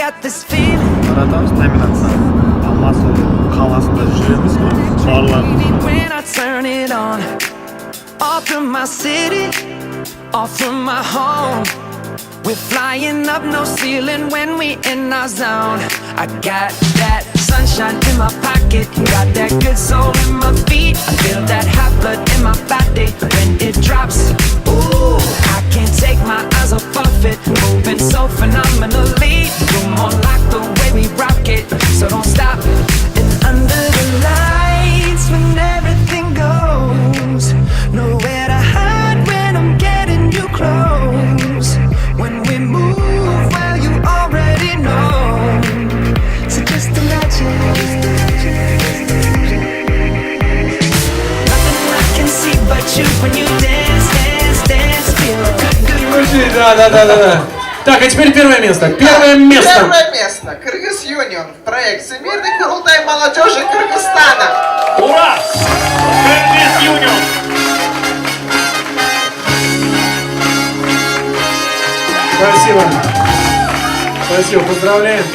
got this feeling. Таратамыз номинация. Алматы қаласында жүреміз ғой. Барлар. When I turn it on, off from my city, off from my home. We're flying up, no ceiling when we in our zone. I got that sunshine in my pocket, got that good soul in my feet. I feel that hot blood in my body when it drops. Ooh, I can't take my eyes off of it, moving so phenomenally. You're more like the way we rock it, so don't stop. And under the lights, when everything goes, nowhere to hide when I'm getting you close. When we move, well, you already know. So just imagine. Nothing I can see but you when you dance, dance, dance. Feel good, good. Да. Так, а теперь первое место. Первое место. Первое место. Кыргыз Юнион. Проект Всемирный Курултай молодежи Кыргызстана. Ура! Кыргыз Юнион. Спасибо. Спасибо, поздравляем.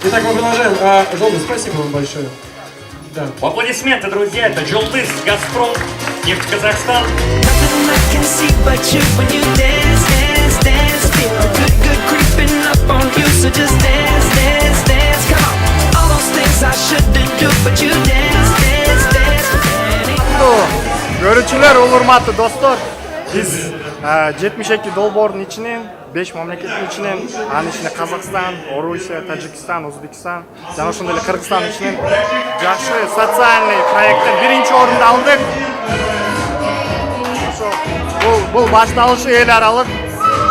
Итак, мы продолжаем. Жолдыз, спасибо вам большое. Да. Аплодисменты, друзья. Это Жолдыз, Газпром, нефть Казахстан. Nothing I can see but you when you dance, dance, dance. Feel good, good creeping up on you. So just dance, dance, dance. Come on. All those things I shouldn't do, but you dance, dance, dance. Görüntüler urmatlı dostlar. Biz 72 долбоордун ичинен 5 мамлекеттин ичинен, анын ичинде Казакстан, Орусия, Таджикистан, Өзбекстан жана ошондой эле Кыргызстан ичинен жакшы социальный проекттен биринчи орунду алдык. Бул башталышы эл аралык.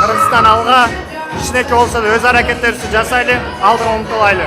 Кыргызстан алга кичинекей болсо да өз аракеттерибизди жасайлы, алдыга умтулайлы.